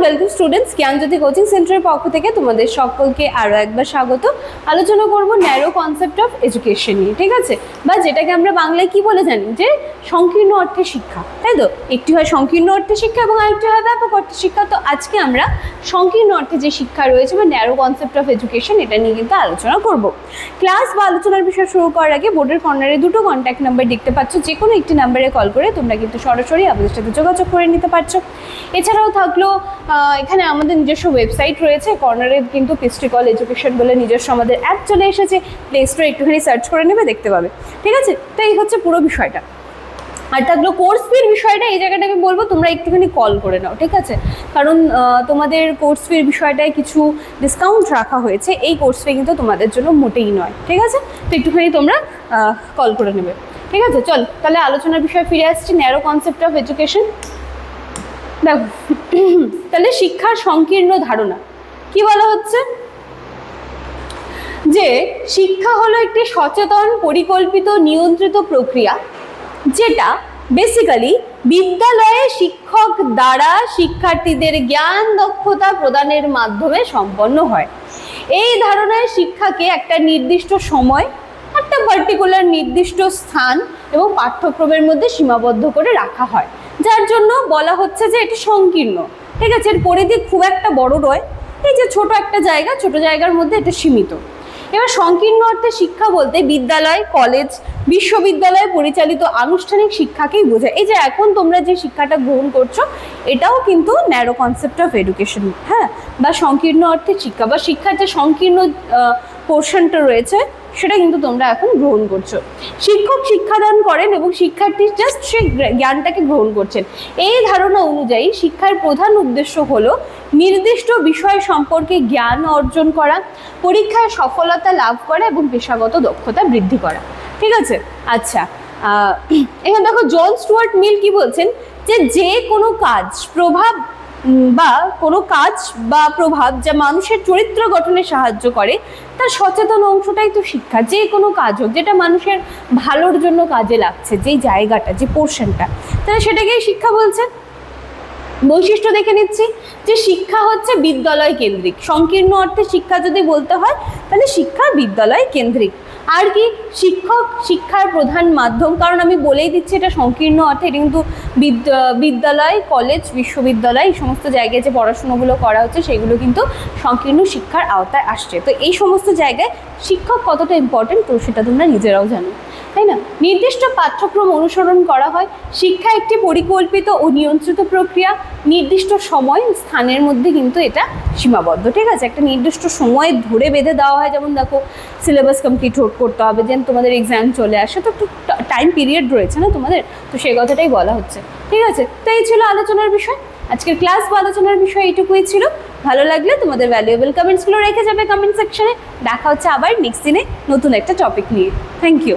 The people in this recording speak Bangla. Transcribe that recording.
ওয়েলকাম স্টুডেন্টস, জ্ঞানজ্যোতি কোচিং সেন্টারের পক্ষ থেকে তোমাদের সকলকে আরও একবার স্বাগত। আলোচনা করব ন্যারো কনসেপ্ট অফ এডুকেশন নিয়ে, ঠিক আছে, বা যেটাকে আমরা বাংলায় কি বলে জানি যে সংকীর্ণ অর্থে শিক্ষা, তাই তো? একটি হয় সংকীর্ণ অর্থে শিক্ষা এবং আরেকটি হয় ব্যাপক অর্থে শিক্ষা। তো আজকে আমরা সংকীর্ণ অর্থে যে শিক্ষা রয়েছে বা ন্যারো কনসেপ্ট অফ এডুকেশন, এটা নিয়ে কিন্তু আলোচনা করব। ক্লাস বা আলোচনার বিষয় শুরু করার আগে বোর্ডের কর্নারে দুটো কন্ট্যাক্ট নাম্বার দেখতে পাচ্ছ, যে কোনো একটি নাম্বারে কল করে তোমরা কিন্তু সরাসরি আমাদের সাথে যোগাযোগ করে নিতে পারছো। এছাড়াও থাকলো এখানে আমাদের নিজস্ব ওয়েবসাইট রয়েছে, কর্নারে কিন্তু পিস্ট্রিকল এডুকেশন বলে নিজস্ব আমাদের অ্যাপ চলে এসেছে, প্লে স্টোরে একটুখানি সার্চ করে নেবে, দেখতে পাবে, ঠিক আছে? তো এই হচ্ছে পুরো বিষয়টা। আর থাকলো কোর্স ফির বিষয়টা, এই জায়গাটা আমি বলবো তোমরা একটুখানি কল করে নাও, ঠিক আছে? কারণ তোমাদের কোর্স ফির বিষয়টায় কিছু ডিসকাউন্ট রাখা হয়েছে, এই কোর্স ফি কিন্তু তোমাদের জন্য মোটেই নয়, ঠিক আছে? তো একটুখানি তোমরা কল করে নেবে, ঠিক আছে? চল তাহলে আলোচনার বিষয়ে ফিরে আসছি, ন্যারো কনসেপ্ট অফ এডুকেশন। দেখো, তাহলে শিক্ষার সংকীর্ণ ধারণা কি বলা হচ্ছে, যে শিক্ষা হলো একটি সচেতন, পরিকল্পিত, নিয়ন্ত্রিত প্রক্রিয়া, যেটা বেসিক্যালি বিদ্যালয়ে শিক্ষক দ্বারা শিক্ষার্থীদের জ্ঞান দক্ষতা প্রদানের মাধ্যমে সম্পন্ন হয়। এই ধারণায় শিক্ষাকে একটা নির্দিষ্ট সময়, একটা পার্টিকুলার নির্দিষ্ট স্থান এবং পাঠ্যক্রমের মধ্যে সীমাবদ্ধ করে রাখা হয়, যার জন্য বলা হচ্ছে যে এটা সংকীর্ণ, ঠিক আছে? এর পরিধি খুব একটা বড় নয়, এই যে ছোট একটা জায়গা, ছোট জায়গার মধ্যে এটা সীমিত। এবার সংকীর্ণ অর্থে শিক্ষা বলতে বিদ্যালয়, কলেজ, বিশ্ববিদ্যালয়ে পরিচালিত আনুষ্ঠানিক শিক্ষাকেই বোঝায়। এই যে এখন তোমরা যে শিক্ষাটা গ্রহণ করছো, এটাও কিন্তু ন্যারো কনসেপ্ট অফ এডুকেশন, হ্যাঁ, বা সংকীর্ণ অর্থে শিক্ষা, বা শিক্ষার যে সংকীর্ণ পোর্শনটা রয়েছে সেটা কিন্তু তোমরা এখন গ্রহণ করছো। শিক্ষক শিক্ষাদান করেন এবং শিক্ষার্থী জাস্ট সে জ্ঞানটাকে গ্রহণ করছেন। এই ধারণা অনুযায়ী শিক্ষার প্রধান উদ্দেশ্য হলো নির্দিষ্ট বিষয় সম্পর্কে জ্ঞান অর্জন করা, পরীক্ষায় সফলতা লাভ করা এবং পেশাগত দক্ষতা বৃদ্ধি করা, ঠিক আছে? আচ্ছা, এখানে দেখো জন স্টুয়ার্ট মিল কি বলছেন, যে কোনো কাজ বা প্রভাব যা মানুষের চরিত্র গঠনে সাহায্য করে, তার সচেতন অংশটাই তো শিক্ষা। যে কোনো কাজ হোক যেটা মানুষের ভালোর জন্য কাজে লাগছে, যেই জায়গাটা, যে পোর্শনটা, তাহলে সেটাকেই শিক্ষা বলছেন। বৈশিষ্ট্য দেখে নিচ্ছি, যে শিক্ষা হচ্ছে বিদ্যালয় কেন্দ্রিক। সংকীর্ণ অর্থে শিক্ষা যদি বলতে হয় তাহলে শিক্ষা বিদ্যালয় কেন্দ্রিক। আর কি, শিক্ষক শিক্ষার প্রধান মাধ্যম, কারণ আমি বলেই দিচ্ছি এটা সংকীর্ণ অর্থে, এটা কিন্তু বিদ্যালয়, কলেজ, বিশ্ববিদ্যালয়, এই সমস্ত জায়গায় যে পড়াশুনোগুলো করা হচ্ছে সেগুলো কিন্তু সংকীর্ণ শিক্ষার আওতায় আসছে। তো এই সমস্ত জায়গায় শিক্ষক কতটা ইম্পর্টেন্ট তো সেটা তোমরা নিজেরাও জানো, তাই না? নির্দিষ্ট পাঠ্যক্রম অনুসরণ করা হয়। শিক্ষা একটি পরিকল্পিত ও নিয়ন্ত্রিত প্রক্রিয়া, নির্দিষ্ট সময় স্থানের মধ্যে কিন্তু এটা সীমাবদ্ধ, ঠিক আছে? একটা নির্দিষ্ট সময় ধরে বেঁধে দেওয়া হয়, যেমন দেখো সিলেবাস কমপ্লিট করতে হবে, যেন তোমাদের এক্সাম চলে আসে, তো একটু টাইম পিরিয়ড রয়েছে না তোমাদের, তো সেই কথাটাই বলা হচ্ছে, ঠিক আছে? তো এই ছিল আলোচনার বিষয়, আজকের ক্লাস বা আলোচনার বিষয় এইটুকুই ছিল। ভালো লাগলে তোমাদের ভ্যালুয়েবল কমেন্টসগুলো রেখে যাবে কমেন্ট সেকশনে। দেখা হচ্ছে আবার নেক্সট দিনে নতুন একটা টপিক নিয়ে। Thank you.